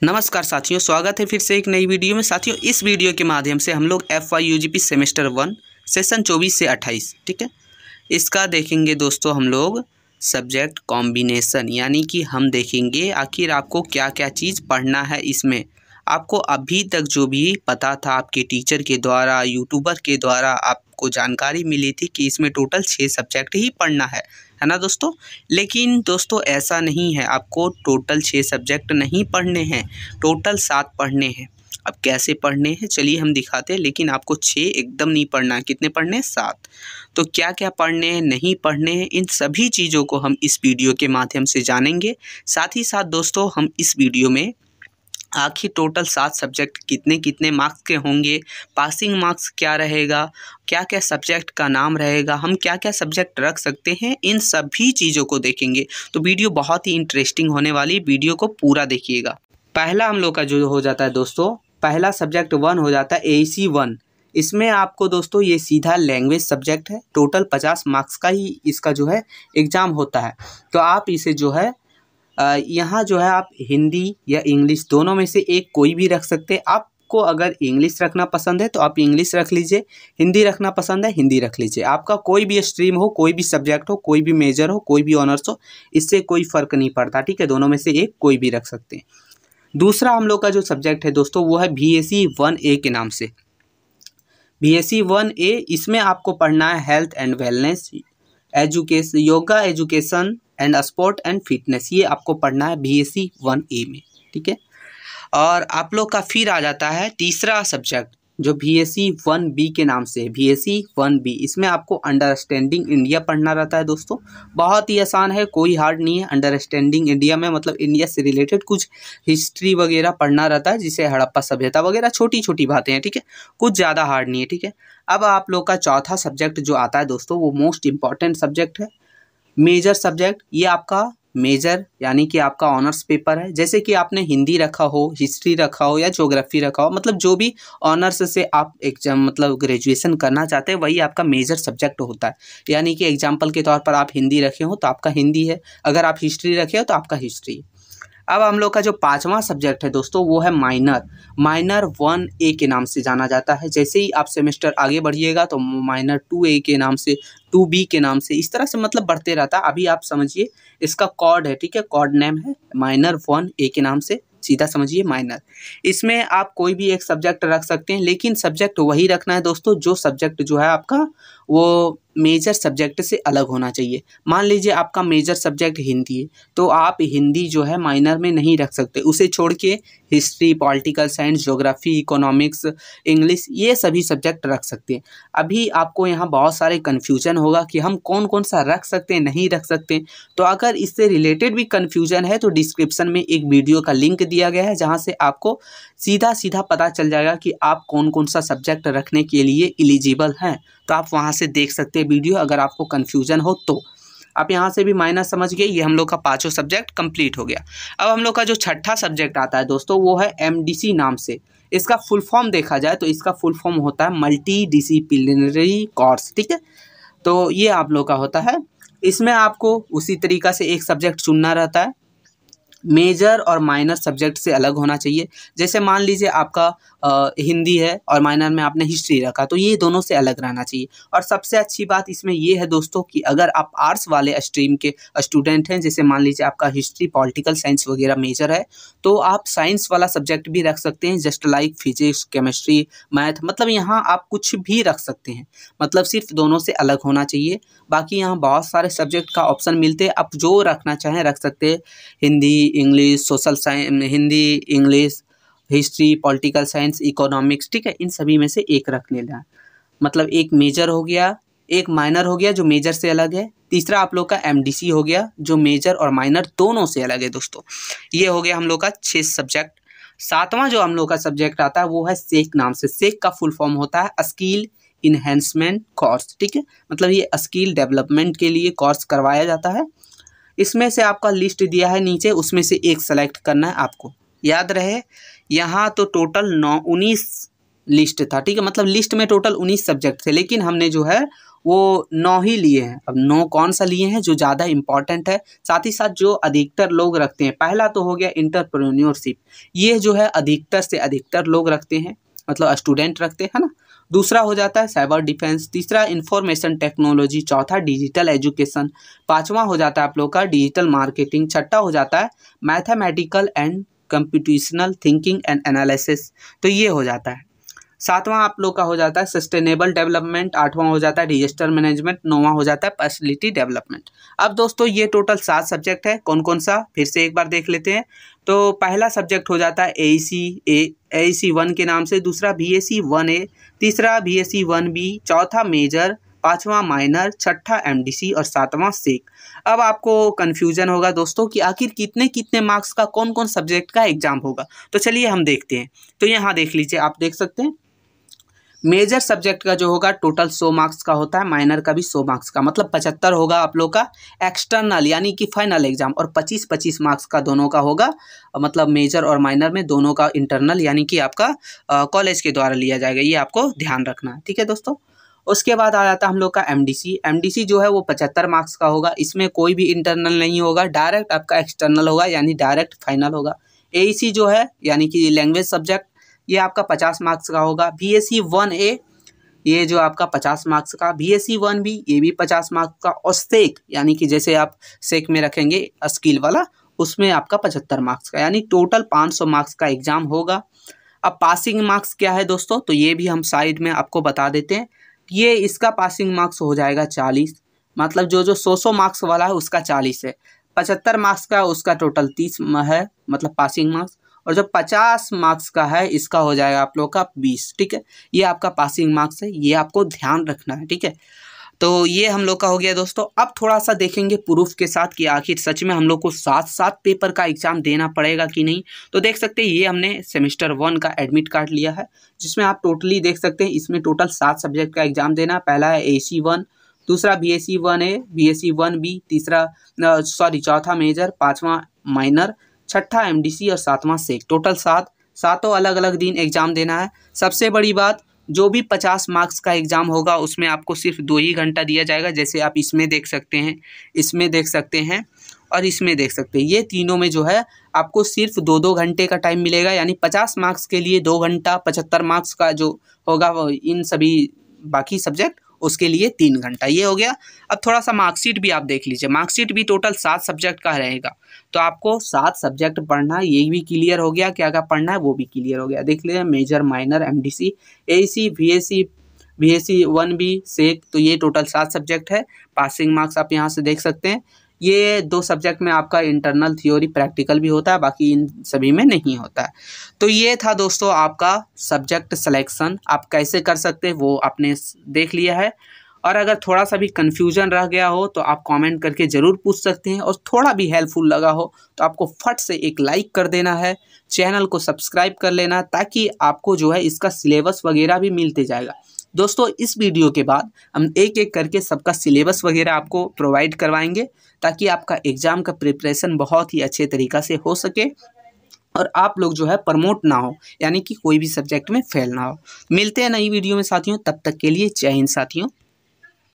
नमस्कार साथियों, स्वागत है फिर से एक नई वीडियो में। साथियों, इस वीडियो के माध्यम से हम लोग FYUGP सेमेस्टर 1 सेशन 24 से 28, ठीक है, इसका देखेंगे दोस्तों। हम लोग सब्जेक्ट कॉम्बिनेशन, यानी कि हम देखेंगे आखिर आपको क्या क्या चीज़ पढ़ना है इसमें। आपको अभी तक जो भी पता था आपके टीचर के द्वारा, यूट्यूबर के द्वारा आपको जानकारी मिली थी कि इसमें टोटल 6 सब्जेक्ट ही पढ़ना है ना दोस्तों। लेकिन दोस्तों ऐसा नहीं है, आपको टोटल 6 सब्जेक्ट नहीं पढ़ने हैं, टोटल 7 पढ़ने हैं। अब कैसे पढ़ने हैं चलिए हम दिखाते हैं, लेकिन आपको 6 एकदम नहीं पढ़ना है। कितने पढ़ने हैं? 7। तो क्या क्या पढ़ने हैं, नहीं पढ़ने हैं, इन सभी चीज़ों को हम इस वीडियो के माध्यम से जानेंगे। साथ ही साथ दोस्तों हम इस वीडियो में आखिर टोटल 7 सब्जेक्ट कितने कितने मार्क्स के होंगे, पासिंग मार्क्स क्या रहेगा, क्या क्या सब्जेक्ट का नाम रहेगा, हम क्या क्या सब्जेक्ट रख सकते हैं, इन सभी चीज़ों को देखेंगे। तो वीडियो बहुत ही इंटरेस्टिंग होने वाली, वीडियो को पूरा देखिएगा। पहला हम लोग का जो हो जाता है दोस्तों, पहला सब्जेक्ट 1 हो जाता है AEC 1। इसमें आपको दोस्तों ये सीधा लैंग्वेज सब्जेक्ट है। टोटल 50 मार्क्स का ही इसका जो है एग्ज़ाम होता है। तो आप इसे जो है यहाँ जो है आप हिंदी या इंग्लिश दोनों में से एक कोई भी रख सकते हैं। आपको अगर इंग्लिश रखना पसंद है तो आप इंग्लिश रख लीजिए, हिंदी रखना पसंद है हिंदी रख लीजिए। आपका कोई भी स्ट्रीम हो, कोई भी सब्जेक्ट हो, कोई भी मेजर हो, कोई भी ऑनर्स हो, इससे कोई फ़र्क नहीं पड़ता, ठीक है। दोनों में से एक कोई भी रख सकते हैं। दूसरा हम लोग का जो सब्जेक्ट है दोस्तों वो है BSc 1A के नाम से। BSc 1A, इसमें आपको पढ़ना है health and wellness, education, yoga education and sport and fitness. ये आपको पढ़ना है BSc 1A में, ठीक है। और आप लोग का फिर आ जाता है तीसरा सब्जेक्ट जो BSc 1B के नाम से है, BSc 1B। इसमें आपको अंडरस्टैंडिंग इंडिया पढ़ना रहता है दोस्तों। बहुत ही आसान है, कोई हार्ड नहीं है। अंडरस्टैंडिंग इंडिया में मतलब इंडिया से रिलेटेड कुछ हिस्ट्री वगैरह पढ़ना रहता है, जिसे हड़प्पा सभ्यता वगैरह छोटी छोटी बातें हैं, ठीक है, कुछ ज़्यादा हार्ड नहीं है, ठीक है। अब आप लोग का चौथा सब्जेक्ट जो आता है दोस्तों वो मोस्ट इंपॉर्टेंट सब्जेक्ट है, मेजर सब्जेक्ट। ये आपका मेजर यानी कि आपका ऑनर्स पेपर है। जैसे कि आपने हिंदी रखा हो, हिस्ट्री रखा हो या ज्योग्राफी रखा हो, मतलब जो भी ऑनर्स से आप एग्जाम मतलब ग्रेजुएशन करना चाहते हैं वही आपका मेजर सब्जेक्ट होता है। यानी कि एग्जाम्पल के तौर पर आप हिंदी रखे हो तो आपका हिंदी है, अगर आप हिस्ट्री रखे हो तो आपका हिस्ट्री। अब हम लोग का जो पांचवा सब्जेक्ट है दोस्तों वो है माइनर 1A के नाम से जाना जाता है। जैसे ही आप सेमेस्टर आगे बढ़िएगा तो माइनर 2A के नाम से, 2B के नाम से, इस तरह से मतलब बढ़ते रहता है। अभी आप समझिए इसका कॉड है, ठीक है, कॉड नेम है माइनर 1A के नाम से, सीधा समझिए माइनर। इसमें आप कोई भी एक सब्जेक्ट रख सकते हैं, लेकिन सब्जेक्ट वही रखना है दोस्तों जो सब्जेक्ट जो है आपका वो मेजर सब्जेक्ट से अलग होना चाहिए। मान लीजिए आपका मेजर सब्जेक्ट हिंदी है तो आप हिंदी जो है माइनर में नहीं रख सकते, उसे छोड़ के history, political science, geography, economics, English, ये सभी सब्जेक्ट रख सकते हैं। अभी आपको यहाँ बहुत सारे कन्फ्यूजन होगा कि हम कौन कौन सा रख सकते हैं, नहीं रख सकते। तो अगर इससे रिलेटेड भी कन्फ्यूजन है तो डिस्क्रिप्शन में एक वीडियो का लिंक दिया गया है, जहाँ से आपको सीधा सीधा पता चल जाएगा कि आप कौन कौन सा सब्जेक्ट रखने के लिए एलिजिबल हैं। तो आप वहाँ से देख सकते हैं वीडियो, अगर आपको कन्फ्यूजन हो तो। आप यहाँ से भी माइनर समझ गए। ये हम लोग का पांचों सब्जेक्ट कंप्लीट हो गया। अब हम लोग का जो छठा सब्जेक्ट आता है दोस्तों वो है MDC नाम से। इसका फुल फॉर्म देखा जाए तो इसका फुल फॉर्म होता है मल्टी डिसिप्लिनरी कोर्स, ठीक है। तो ये आप लोग का होता है। इसमें आपको उसी तरीक़ा से एक सब्जेक्ट चुनना रहता है, मेजर और माइनर सब्जेक्ट से अलग होना चाहिए। जैसे मान लीजिए आपका हिंदी है और माइनर में आपने हिस्ट्री रखा, तो ये दोनों से अलग रहना चाहिए। और सबसे अच्छी बात इसमें ये है दोस्तों कि अगर आप आर्ट्स वाले स्ट्रीम के स्टूडेंट हैं, जैसे मान लीजिए आपका हिस्ट्री, पॉलिटिकल साइंस वगैरह मेजर है, तो आप साइंस वाला सब्जेक्ट भी रख सकते हैं, just like physics, chemistry, math, मतलब यहाँ आप कुछ भी रख सकते हैं, मतलब सिर्फ दोनों से अलग होना चाहिए। बाकी यहाँ बहुत सारे सब्जेक्ट का ऑप्शन मिलते हैं, आप जो रखना चाहें रख सकते हैं। Hindi, English, social science, Hindi, English, history, political science, economics, ठीक है, इन सभी में से एक रख लेना है। मतलब एक मेजर हो गया, एक माइनर हो गया जो मेजर से अलग है, तीसरा आप लोग का MDC हो गया जो मेजर और माइनर दोनों से अलग है दोस्तों। ये हो गया हम लोग का 6 सब्जेक्ट। सातवां जो हम लोग का सब्जेक्ट आता है वो है सेक नाम से। सेक का फुल फॉर्म होता है स्किल इन्हेंसमेंट कोर्स, ठीक है, मतलब ये स्किल डेवलपमेंट के लिए कोर्स करवाया जाता है। इसमें से आपका लिस्ट दिया है नीचे, उसमें से एक सेलेक्ट करना है आपको। याद रहे यहाँ तो टोटल 19 लिस्ट था, ठीक है, मतलब लिस्ट में टोटल 19 सब्जेक्ट थे, लेकिन हमने जो है वो 9 ही लिए हैं। अब 9 कौन सा लिए हैं जो ज़्यादा इम्पॉर्टेंट है, साथ ही साथ जो अधिकतर लोग रखते हैं। पहला तो हो गया एंटरप्रेन्योरशिप, ये जो है अधिकतर से अधिकतर लोग रखते हैं, मतलब स्टूडेंट रखते हैं ना। दूसरा हो जाता है साइबर डिफेंस, तीसरा इंफॉर्मेशन टेक्नोलॉजी, चौथा डिजिटल एजुकेशन, पांचवा हो जाता है आप लोग का डिजिटल मार्केटिंग, छठा हो जाता है mathematical and computational thinking and analysis, तो ये हो जाता है। सातवां आप लोग का हो जाता है सस्टेनेबल डेवलपमेंट, आठवां हो जाता है डिजास्टर मैनेजमेंट, नौवां हो जाता है फैसिलिटी डेवलपमेंट। अब दोस्तों ये टोटल 7 सब्जेक्ट है। कौन कौन सा फिर से एक बार देख लेते हैं। तो पहला सब्जेक्ट हो जाता है AEC 1 के नाम से, दूसरा BSc 1A, तीसरा BSc 1B, चौथा मेजर, पांचवा माइनर, छठा MDC और सातवां सेक। अब आपको कन्फ्यूजन होगा दोस्तों कि आखिर कितने कितने मार्क्स का कौन कौन सब्जेक्ट का एग्जाम होगा, तो चलिए हम देखते हैं। तो यहाँ देख लीजिए, आप देख सकते हैं मेजर सब्जेक्ट का जो होगा टोटल 100 मार्क्स का होता है, माइनर का भी 100 मार्क्स का, मतलब 75 होगा आप लोग का एक्सटर्नल यानी कि फाइनल एग्जाम, और 25-25 मार्क्स का दोनों का होगा, मतलब मेजर और माइनर में दोनों का इंटरनल यानी कि आपका कॉलेज के द्वारा लिया जाएगा, ये आपको ध्यान रखना है, ठीक है दोस्तों। उसके बाद आ जाता है हम लोग का MDC जो है वो 75 मार्क्स का होगा, इसमें कोई भी इंटरनल नहीं होगा, डायरेक्ट आपका एक्सटर्नल होगा यानी डायरेक्ट फाइनल होगा। AEC जो है यानी कि लैंग्वेज सब्जेक्ट, ये आपका 50 मार्क्स का होगा। BSc 1A ये जो आपका 50 मार्क्स का, BSc 1B ये भी 50 मार्क्स का, और सेक यानी कि जैसे आप सेक में रखेंगे स्किल वाला, उसमें आपका 75 मार्क्स का, यानी टोटल 500 मार्क्स का एग्जाम होगा। अब पासिंग मार्क्स क्या है दोस्तों, तो ये भी हम साइड में आपको बता देते हैं। ये इसका पासिंग मार्क्स हो जाएगा 40, मतलब जो 100 मार्क्स वाला है उसका 40 है, 75 मार्क्स का उसका टोटल 30 है, मतलब पासिंग मार्क्स, और जो 50 मार्क्स का है इसका हो जाएगा आप लोग का 20, ठीक है। ये आपका पासिंग मार्क्स है, ये आपको ध्यान रखना है, ठीक है। तो ये हम लोग का हो गया दोस्तों। अब थोड़ा सा देखेंगे प्रूफ के साथ कि आखिर सच में हम लोग को 7 पेपर का एग्जाम देना पड़ेगा कि नहीं। तो देख सकते हैं ये हमने सेमेस्टर 1 का एडमिट कार्ड लिया है, जिसमें आप टोटली देख सकते हैं इसमें टोटल 7 सब्जेक्ट का एग्जाम देना है। पहला है AEC 1, दूसरा BSc 1A, BSc 1B, चौथा मेजर, पाँचवा माइनर, छठा MDC और सातवां सेक, टोटल 7 अलग अलग दिन एग्जाम देना है। सबसे बड़ी बात, जो भी 50 मार्क्स का एग्जाम होगा उसमें आपको सिर्फ 2 ही घंटा दिया जाएगा, जैसे आप इसमें देख सकते हैं, इसमें देख सकते हैं और इसमें देख सकते हैं। ये तीनों में जो है आपको सिर्फ 2-2 घंटे का टाइम मिलेगा, यानी 50 मार्क्स के लिए 2 घंटा, 75 मार्क्स का जो होगा वो इन सभी बाकी सब्जेक्ट उसके लिए 3 घंटा, ये हो गया। अब थोड़ा सा मार्कशीट भी आप देख लीजिए, मार्कशीट भी टोटल 7 सब्जेक्ट का रहेगा, तो आपको 7 सब्जेक्ट पढ़ना है, ये भी क्लियर हो गया, क्या क्या पढ़ना है वो भी क्लियर हो गया। देख लीजिए major, minor, MDC, AEC, BSc 1B, SEC, तो ये टोटल 7 सब्जेक्ट है। पासिंग मार्क्स आप यहाँ से देख सकते हैं। ये 2 सब्जेक्ट में आपका इंटरनल थ्योरी प्रैक्टिकल भी होता है, बाकी इन सभी में नहीं होता है। तो ये था दोस्तों आपका सब्जेक्ट सिलेक्शन, आप कैसे कर सकते हैं वो आपने देख लिया है। और अगर थोड़ा सा भी कन्फ्यूजन रह गया हो तो आप कमेंट करके ज़रूर पूछ सकते हैं, और थोड़ा भी हेल्पफुल लगा हो तो आपको फट से एक लाइक कर देना है, चैनल को सब्सक्राइब कर लेना, ताकि आपको जो है इसका सिलेबस वगैरह भी मिलते जाएगा। दोस्तों इस वीडियो के बाद हम एक एक करके सबका सिलेबस वगैरह आपको प्रोवाइड करवाएंगे, ताकि आपका एग्ज़ाम का प्रिपरेशन बहुत ही अच्छे तरीक़ा से हो सके और आप लोग जो है प्रमोट ना हो, यानी कि कोई भी सब्जेक्ट में फेल ना हो। मिलते हैं नई वीडियो में साथियों, तब तक के लिए जय हिंद साथियों।